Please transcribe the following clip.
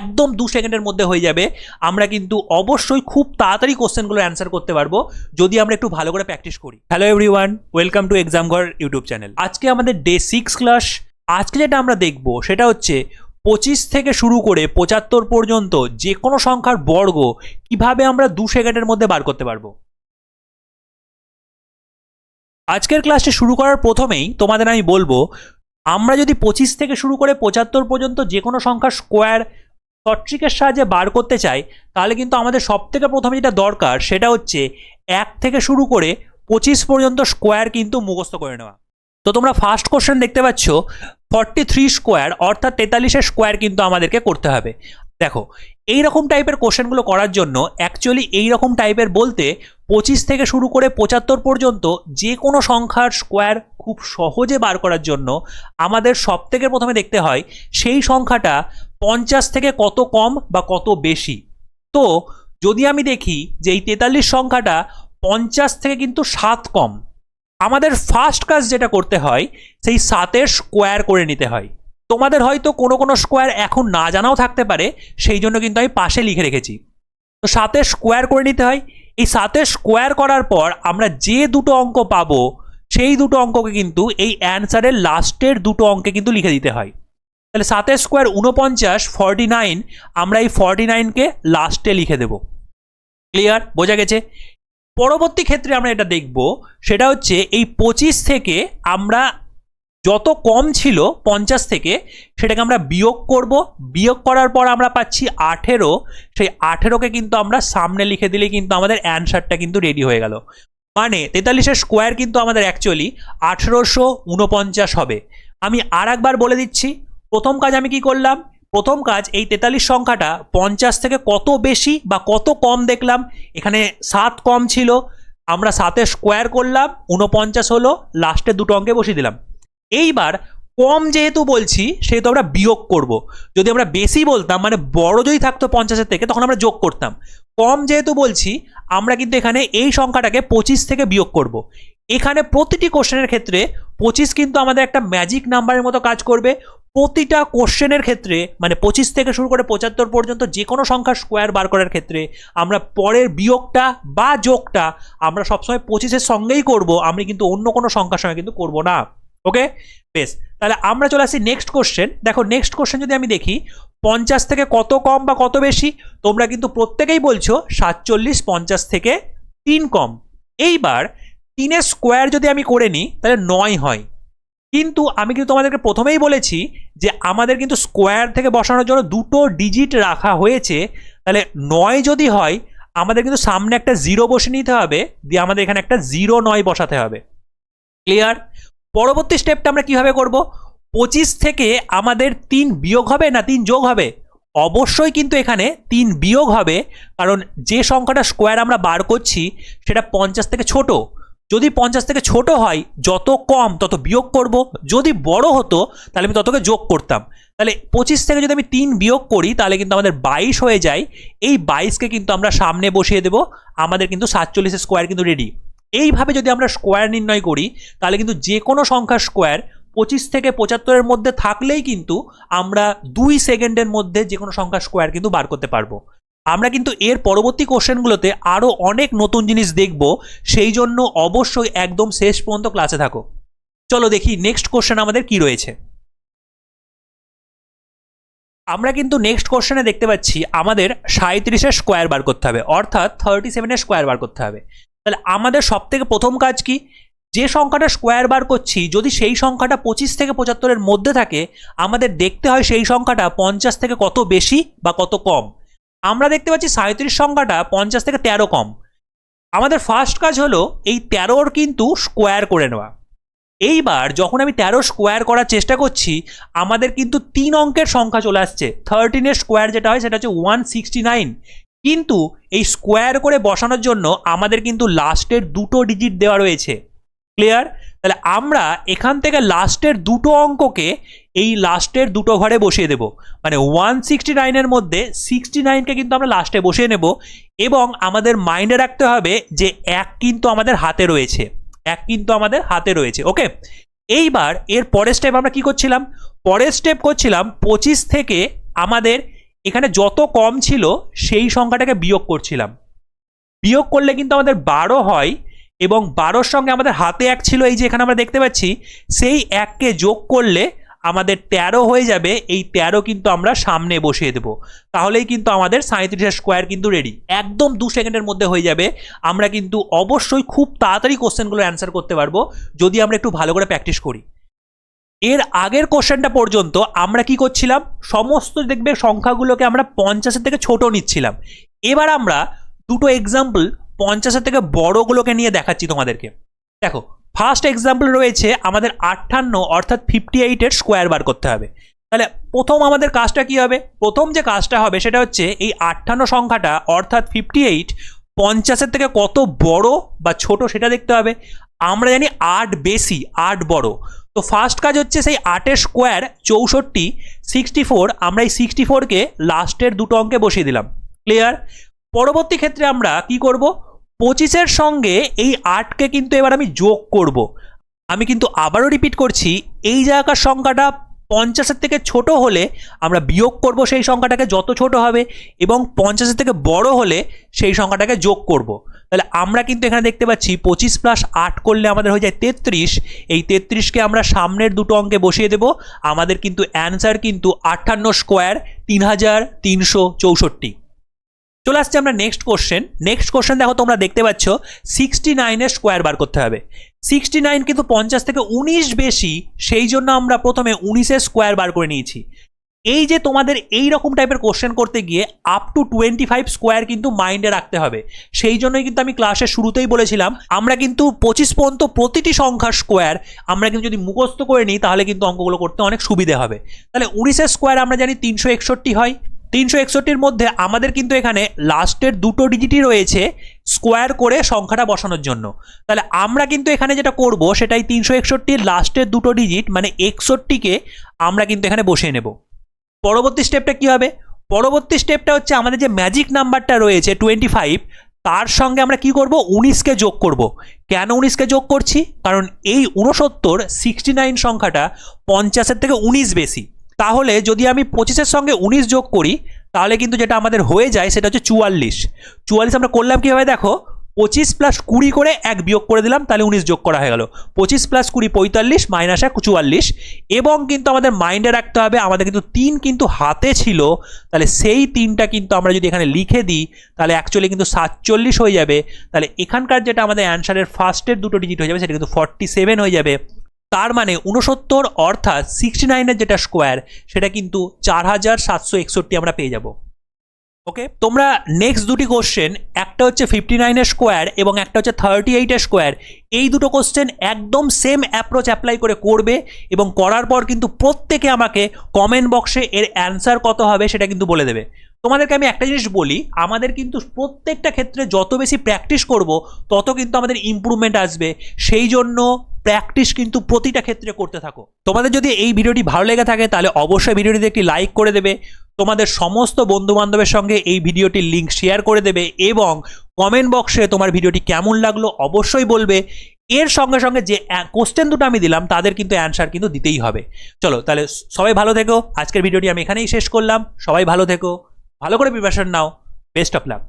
একদম 2 সেকেন্ডের মধ্যে হয়ে যাবে। আমরা কিন্তু অবশ্যই খুব তাড়াতাড়ি কোশ্চেনগুলো অ্যান্সার করতে পারবো যদি আমরা একটু ভালো করে প্র্যাকটিস করি। Hello everyone, welcome to exam ঘর ইউটিউব চ্যানেল। আজকে আমাদের ডে 6 ক্লাস। আজকে যেটা আমরা দেখব সেটা হচ্ছে 25 থেকে শুরু করে 75 পর্যন্ত যে কোনো সংখ্যার বর্গ কিভাবে আমরা 2 সেকেন্ডের মধ্যে বার করতে পারবো। আজকের ক্লাসটি শুরু করার প্রথমেই তোমাদের আমি বলবো, আমরা যদি 25 থেকে শুরু করে 75 পর্যন্ত যে কোনো সংখ্যার স্কোয়ার শর্ট ট্রিকের সাহায্যে বার করতে চাই, তাহলে কিন্তু আমাদের সব থেকে প্রথমে যেটা দরকার সেটা হচ্ছে 1 থেকে শুরু করে 25 পর্যন্ত স্কোয়ার কিন্তু মুখস্থ করে নেওয়া। তো তোমরা ফার্স্ট কোশ্চেন দেখতে পাচ্ছ 43 স্কোয়ার অর্থাৎ 43 স্কোয়ার কিন্তু আমাদেরকে করতে হবে। দেখো, এইরকম টাইপের কোশ্চেনগুলো করার জন্য অ্যাকচুয়ালি এইরকম টাইপের বলতে 25 থেকে শুরু করে 75 পর্যন্ত যে কোনো সংখ্যার স্কোয়ার খুব সহজে বার করার জন্য আমাদের সব থেকে প্রথমে দেখতে হয় সেই সংখ্যাটা 50 থেকে কত কম বা কত বেশি। তো যদি আমি দেখি যে এই 43 সংখ্যাটা 50 থেকে কিন্তু 7 কম, আমাদের ফার্স্ট কাজ যেটা করতে হয় সেই 7-এর স্কোয়ার করে নিতে হয়। তোমাদের হয়তো কোনো কোনো স্কোয়ার এখন না জানাও থাকতে পারে, সেই জন্য কিন্তু আমি পাশে লিখে রেখেছি। তো 7-এর স্কোয়ার করে নিতে হয়। এই 7-এর স্কোয়ার করার পর আমরা যে দুটো অঙ্ক পাবো সেই দুটো অঙ্ককে কিন্তু এই অ্যান্সারের লাস্টের দুটো অঙ্কে কিন্তু লিখে দিতে হয়। তাহলে 7-এর স্কোয়ার 49, 49, আমরা এই 49কে লাস্টে লিখে দেব। ক্লিয়ার? বোঝা গেছে? পরবর্তী ক্ষেত্রে আমরা এটা দেখব, সেটা হচ্ছে এই 25 থেকে আমরা যত কম ছিল 50 থেকে সেটাকে আমরা বিয়োগ করব। বিয়োগ করার পর আমরা পাচ্ছি 18, সেই 18কে কিন্তু আমরা সামনে লিখে দিলে কিন্তু আমাদের অ্যান্সারটা কিন্তু রেডি হয়ে গেল। মানে 43-এর স্কোয়ার কিন্তু আমাদের অ্যাকচুয়ালি 1849 হবে। আমি আর একবার বলে দিচ্ছি, প্রথম কাজ আমি কি করলাম, প্রথম কাজ এই 43 সংখ্যাটা 50 থেকে কত বেশি বা কত কম দেখলাম, এখানে 7 কম ছিল, আমরা 7-এর স্কোয়ার করলাম, 49 হলো, লাস্টে দুটো অঙ্কে বসিয়ে দিলাম। এইবার কম যেহেতু বলছি সেহেতু আমরা বিয়োগ করব। যদি আমরা বেশি বলতাম, মানে বড় যদি থাকতো 50-এর থেকে, তখন আমরা যোগ করতাম। কম যেহেতু বলছি, আমরা কিন্তু এখানে এই সংখ্যাটাকে 25 থেকে বিয়োগ করব। এখানে প্রতিটি কোশ্চেনের ক্ষেত্রে 25 কিন্তু আমাদের একটা ম্যাজিক নাম্বারের মতো কাজ করবে। প্রতিটা কোশ্চেনের ক্ষেত্রে মানে 25 থেকে শুরু করে 75 পর্যন্ত যে কোনো সংখ্যার স্কোয়ার বার করার ক্ষেত্রে আমরা পরের বিয়োগটা বা যোগটা আমরা সবসময় 25-এর সঙ্গেই করব, আমি কিন্তু অন্য কোনো সংখ্যার সঙ্গে কিন্তু করব না। ওকে, বেশ। তাহলে আমরা চলে আসি নেক্সট কোশ্চেন। দেখো, নেক্সট কোশ্চেন যদি আমি দেখি 50 থেকে কত কম বা কত বেশি, তোমরা কিন্তু প্রত্যেকেই বলছো 47 50 থেকে 3 কম। এইবার 3-এর স্কোয়ার যদি আমি করে নিই তাহলে 9 হয়, কিন্তু আমি কিন্তু তোমাদেরকে প্রথমেই বলেছি যে আমাদের কিন্তু স্কোয়ার থেকে বসানোর জন্য দুটো ডিজিট রাখা হয়েছে। তাহলে 9 যদি হয় আমাদের কিন্তু সামনে একটা 0 বসে নিতে হবে, দিয়ে আমাদের এখানে একটা 09 বসাতে হবে। ক্লিয়ার? পরবর্তী স্টেপটা আমরা কিভাবে করব, 25 থেকে আমাদের 3 বিয়োগ হবে না 3 যোগ হবে? অবশ্যই কিন্তু এখানে 3 বিয়োগ হবে, কারণ যে সংখ্যাটা স্কোয়ার আমরা বার করছি সেটা 50 থেকে ছোট। যদি 50 থেকে ছোট হয়, যত কম তত বিয়োগ করব, যদি বড় হতো তাহলে আমি ততকে যোগ করতাম। তাহলে 25 থেকে যদি আমি 3 বিয়োগ করি তাহলে কিন্তু আমাদের 22 হয়ে যায়। এই 22কে কিন্তু আমরা সামনে বসিয়ে দেব, আমাদের কিন্তু 47-এর স্কোয়ার কিন্তু রেডি। এইভাবে যদি আমরা স্কোয়ার নির্ণয় করি তাহলে কিন্তু যে কোনো সংখ্যার স্কোয়ার 25 থেকে 75-এর মধ্যে থাকলেই কিন্তু আমরা 2 সেকেন্ডের মধ্যে যে কোনো সংখ্যার স্কোয়ার কিন্তু বার করতে পারবো। আমরা কিন্তু এর পরবর্তী কোশ্চেনগুলোতে আরও অনেক নতুন জিনিস দেখব, সেই জন্য অবশ্যই একদম শেষ পর্যন্ত ক্লাসে থাকো। চলো দেখি নেক্সট কোশ্চেন আমাদের কি রয়েছে। আমরা কিন্তু নেক্সট কোশ্চেনে দেখতে পাচ্ছি আমাদের 37-এর স্কোয়ার বার করতে হবে, অর্থাৎ 37-এর স্কোয়ার বার করতে হবে। তাহলে আমাদের সব থেকে প্রথম কাজ কি, যে সংখ্যাটা স্কোয়ার বার করছি যদি সেই সংখ্যাটা 25 থেকে 75-এর মধ্যে থাকে, আমাদের দেখতে হয় সেই সংখ্যাটা 50 থেকে কত বেশি বা কত কম। আমরা দেখতে পাচ্ছি 37 সংখ্যাটা 50 থেকে 13 কম। আমাদের ফার্স্ট কাজ হলো এই 13-র কিন্তু স্কোয়ার করে নেওয়া। এইবার যখন আমি 13 স্কোয়ার করার চেষ্টা করছি, আমাদের কিন্তু 3 অঙ্কের সংখ্যা চলে আসছে। 13-এর স্কোয়ার যেটা হয় সেটা হচ্ছে 169, কিন্তু এই স্কোয়ার করে বসানোর জন্য আমাদের কিন্তু লাস্টের দুটো ডিজিট দেওয়া রয়েছে। ক্লিয়ার? তাহলে আমরা এখান থেকে লাস্টের দুটো অঙ্ককে এই লাস্টের দুটো ঘরে বসিয়ে দেব, মানে 169-এর মধ্যে 69কে কিন্তু আমরা লাস্টে বসিয়ে নেব। এবং আমাদের মাইন্ডে রাখতে হবে যে 1 কিন্তু আমাদের হাতে রয়েছে, 1 কিন্তু আমাদের হাতে রয়েছে। ওকে, এইবার এর পরের স্টেপ আমরা কি করছিলাম, পরের স্টেপ করছিলাম 25 থেকে আমাদের এখানে যত কম ছিল সেই সংখ্যাটাকে বিয়োগ করছিলাম। বিয়োগ করলে কিন্তু আমাদের 12 হয়, এবং 12-র সঙ্গে আমাদের হাতে 1 ছিল, এই যে এখানে আমরা দেখতে পাচ্ছি, সেই 1কে যোগ করলে আমাদের 13 হয়ে যাবে। এই 13 কিন্তু আমরা সামনে বসিয়ে দেবো, তাহলেই কিন্তু আমাদের 37 স্কোয়ার কিন্তু রেডি। একদম 2 সেকেন্ডের মধ্যে হয়ে যাবে। আমরা কিন্তু অবশ্যই খুব তাড়াতাড়ি কোশ্চেনগুলো অ্যান্সার করতে পারবো যদি আমরা একটু ভালো করে প্র্যাকটিস করি। এর আগের কোশ্চেনটা পর্যন্ত আমরা কি করছিলাম, সমস্ত দেখবে সংখ্যাগুলোকে আমরা 50-এর থেকে ছোট নিচ্ছিলাম। এবার আমরা দুটো এক্সাম্পল 50-এর থেকে বড়গুলোকে নিয়ে দেখাচ্ছি তোমাদেরকে। দেখো, ফার্স্ট এক্সাম্পল রয়েছে আমাদের 58 অর্থাৎ 58-এর স্কোয়ার বার করতে হবে। তাহলে প্রথম আমাদের কাজটা কি হবে, প্রথম যে কাজটা হবে সেটা হচ্ছে এই 58 সংখ্যাটা অর্থাৎ 58 50-এর থেকে কত বড় বা ছোট সেটা দেখতে হবে। আমরা জানি 8 বেশি 8 বড়, তো ফার্স্ট কাজ হচ্ছে সেই 8-এর স্কোয়ার 64 64, আমরা এই 64কে লাস্টের দুটো অঙ্কে বসিয়ে দিলাম। ক্লিয়ার? পরবর্তী ক্ষেত্রে আমরা কি করব, 25-এর সঙ্গে এই 8কে কিন্তু এবার আমি যোগ করব। আমি কিন্তু আবারও রিপিট করছি, এই জায়গার সংখ্যাটা 50-এর থেকে ছোট হলে আমরা বিয়োগ করব সেই সংখ্যাটাকে যত ছোট হবে, এবং 50-এর থেকে বড় হলে সেই সংখ্যাটাকে যোগ করব। তাহলে আমরা কিন্তু এখানে দেখতে পাচ্ছি 25 + 8 করলে আমাদের হয়ে যায় 33। এই 33কে আমরা সামনের দুটো অঙ্কে বসিয়ে দেব। আমাদের কিন্তু অ্যান্সার কিন্তু 58 স্কোয়ার 3364। চলে আসছে আমরা নেক্সট কোশ্চেন। নেক্সট কোশ্চেন দেখো, তোমরা দেখতে পাচ্ছ 69-এর স্কোয়ার বার করতে হবে। 69 কিন্তু 50 থেকে 19 বেশি, সেই জন্য আমরা প্রথমে 19-এর স্কোয়ার বার করে নিয়েছি। এই যে তোমাদের এই রকম টাইপের কোশ্চেন করতে গিয়ে আপ টু 25 স্কোয়ার কিন্তু মাইন্ডে রাখতে হবে। সেই জন্যই কিন্তু আমি ক্লাসের শুরুতেই বলেছিলাম আমরা কিন্তু 25 পর্যন্ত প্রতিটি সংখ্যার স্কোয়ার আমরা কিন্তু যদি মুখস্থ করে নিই তাহলে কিন্তু অঙ্কগুলো করতে অনেক সুবিধে হবে। তাহলে 19-এর স্কোয়ার আমরা জানি 361 হয়। 361-র মধ্যে আমাদের কিন্তু এখানে লাস্টের দুটো ডিজিটই রয়েছে স্কোয়ার করে সংখ্যাটা বসানোর জন্য। তাহলে আমরা কিন্তু এখানে যেটা করব সেটাই 361-র লাস্টের দুটো ডিজিট মানে 61কে আমরা কিন্তু এখানে বসিয়ে নেব। পরবর্তী স্টেপটা কি হবে, পরবর্তী স্টেপটা হচ্ছে আমাদের যে ম্যাজিক নাম্বারটা রয়েছে 25, তার সঙ্গে আমরা কি করব, 19কে যোগ করব। কেন 19কে যোগ করছি, কারণ এই 69 সংখ্যাটা 50-এর থেকে 19 বেশি। তাহলে যদি আমি 25-এর সঙ্গে 19 যোগ করি তাহলে কিন্তু যেটা আমাদের হয়ে যায় সেটা হচ্ছে 44। 44 আমরা করলাম কীভাবে, দেখো 25 + 20 করে 1 বিয়োগ করে দিলাম, তাহলে 19 যোগ করা হয়ে গেল। 25 + 20 45 - 1 44। এবং কিন্তু আমাদের মাইন্ডে রাখতে হবে আমাদের কিন্তু 3 কিন্তু হাতে ছিল, তাহলে সেই 3টা কিন্তু আমরা যদি এখানে লিখে দিই তাহলে অ্যাকচুয়ালি কিন্তু 47 হয়ে যাবে। তাহলে এখানকার যেটা আমাদের অ্যান্সারের ফার্স্টের দুটো ডিজিট হয়ে যাবে সেটা কিন্তু 47 হয়ে যাবে। তার মানে 69 অর্থাৎ 69-এর যেটা স্কোয়ার সেটা কিন্তু 4761 আমরা পেয়ে যাব। ওকে, তোমরা নেক্সট দুটি কোশ্চেন, একটা হচ্ছে 59-এর স্কোয়ার এবং একটা হচ্ছে 38-এর স্কোয়ার, এই দুটো কোশ্চেন একদম সেম অ্যাপ্রোচ অ্যাপ্লাই করে করবে এবং করার পর কিন্তু প্রত্যেকে আমাকে কমেন্ট বক্সে এর অ্যান্সার কত হবে সেটা কিন্তু বলে দেবে। তোমাদেরকে আমি একটা জিনিস বলি, আমাদের কিন্তু প্রত্যেকটা ক্ষেত্রে যত বেশি প্র্যাকটিস করব তত কিন্তু আমাদের ইমপ্রুভমেন্ট আসবে। সেই জন্য প্র্যাকটিস কিন্তু প্রতিটা ক্ষেত্রে করতে থাকো। তোমাদের যদি এই ভিডিওটি ভালো লেগে থাকে তাহলে অবশ্যই ভিডিওটিতে একটি লাইক করে দেবে, তোমাদের সমস্ত বন্ধু বান্ধবের সঙ্গে এই ভিডিওটির লিঙ্ক শেয়ার করে দেবে এবং কমেন্ট বক্সে তোমার ভিডিওটি কেমন লাগলো অবশ্যই বলবে। এর সঙ্গে সঙ্গে যে কোশ্চেন দুটো আমি দিলাম তাদের কিন্তু অ্যান্সার কিন্তু দিতেই হবে। চলো তাহলে সবাই ভালো থেকো, আজকের ভিডিওটি আমি এখানেই শেষ করলাম। সবাই ভালো থেকো, ভালো করে preparation now, best of luck.